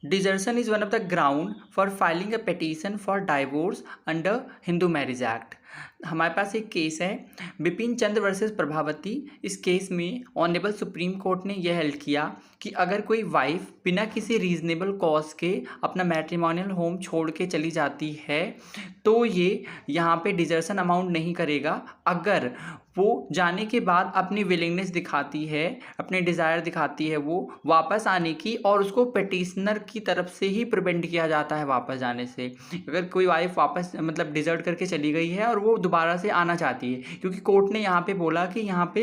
Desertion is one of the ground for filing a petition for divorce under Hindu Marriage Act। हमारे पास एक case है Bipin Chandra versus Prabhavati. इस case में honourable supreme court ने यह held किया कि अगर कोई वाइफ बिना किसी रीजनेबल कॉज के अपना मैट्रिमोनियल होम छोड़ के चली जाती है तो ये यहाँ पे डिजर्शन अमाउंट नहीं करेगा अगर वो जाने के बाद अपनी विलिंगनेस दिखाती है, अपने डिज़ायर दिखाती है वो वापस आने की, और उसको पिटिशनर की तरफ से ही प्रिवेंट किया जाता है वापस जाने से। अगर कोई वाइफ वापस मतलब डिजर्ट करके चली गई है और वो दोबारा से आना चाहती है, क्योंकि कोर्ट ने यहाँ पे बोला कि यहाँ पे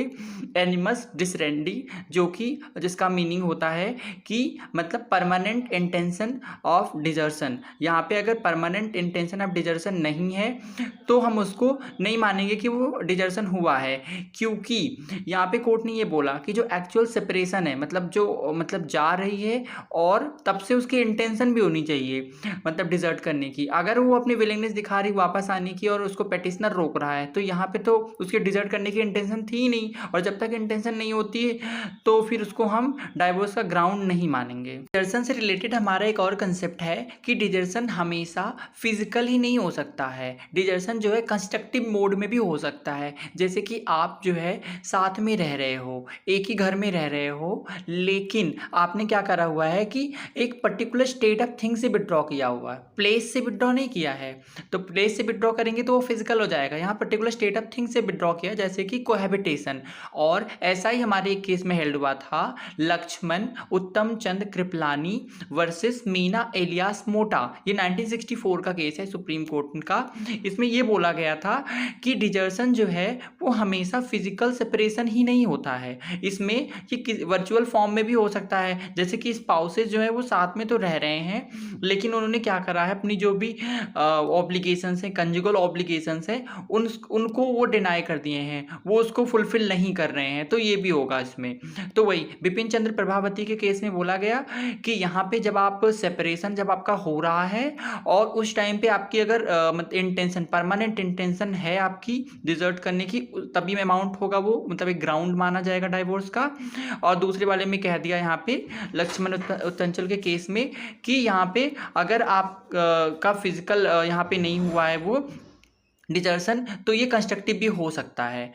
एनिमस डिसरेंडी, जो कि जिसका मीनिंग होता है कि मतलब परमानेंट इंटेंशन ऑफ डिजर्शन। यहाँ पे अगर परमानेंट इंटेंशन ऑफ डिजर्शन नहीं है तो हम उसको नहीं मानेंगे कि वो डिजर्शन हुआ है, क्योंकि यहाँ पे कोर्ट ने ये बोला कि जो एक्चुअल सेपरेशन है, मतलब जो मतलब जा रही है और तब से उसकी इंटेंशन भी होनी चाहिए मतलब डिजर्ट करने की। अगर वो अपनी विलिंगनेस दिखा रही वापस आने की और उसको पेटिशनर रोक रहा है तो यहाँ पे तो उसके डिजर्ट करने की इंटेंशन थी ही नहीं, और जब तक इंटेंशन नहीं होती है तो फिर उसको हम डाइवोर्स का ग्राउंड नहीं मानेंगे। डिजर्शन से रिलेटेड हमारा एक और कंसेप्ट है कि डिजर्शन हमेशा फिजिकल ही नहीं हो सकता है। डिजर्शन जो है कंस्ट्रक्टिव मोड में भी हो सकता है। जैसे कि आप जो है साथ में रह रहे हो, एक ही घर में रह रहे हो, लेकिन आपने क्या करा हुआ है कि एक पर्टिकुलर स्टेट ऑफ थिंग से विड्रॉ किया हुआ है, प्लेस से विड्रॉ नहीं किया है। तो प्लेस से विड्रॉ करेंगे तो वो फिजिकल हो जाएगा। यहाँ पर्टिकुलर स्टेट ऑफ थिंग से विड्रॉ किया, जैसे कि कोहैबिटेशन। और ऐसा ही हमारे एक केस में हेल्ड हुआ था, लक्ष्मण उत्तम चंद कृपलानी वर्सेस मीना एलियास मोटा। ये 1964 का केस है सुप्रीम कोर्ट का। इसमें ये बोला गया था कि डिजर्शन जो है वो हमेशा फिजिकल सेपरेशन ही नहीं होता है, इसमें ये वर्चुअल फॉर्म में भी हो सकता है। जैसे कि स्पाउसेस जो है वो साथ में तो रह रहे हैं, लेकिन उन्होंने क्या करा है, अपनी जो भी ऑब्लिगेशंस हैं, कंजुगल ऑब्लिगेशंस हैं, उनको वो डिनाई कर दिए हैं, वो उसको फुलफिल नहीं कर रहे हैं, तो ये भी होगा इसमें। तो वही बिपिन चंद्र प्रभावती के केस में बोला गया कि यहाँ पे जब आप सेपरेशन जब आपका हो रहा है और उस टाइम पे आपकी अगर मतलब इंटेंशन, परमानेंट इंटेंशन है आपकी डिजर्ट करने की, तभी में अमाउंट होगा वो मतलब एक ग्राउंड माना जाएगा डाइवोर्स का। और दूसरे वाले में कह दिया यहाँ पे लक्ष्मण उत्तंचल के केस में कि यहाँ पे अगर आप का फिजिकल यहाँ पे नहीं हुआ है वो डिजर्शन, तो ये कंस्ट्रक्टिव भी हो सकता है।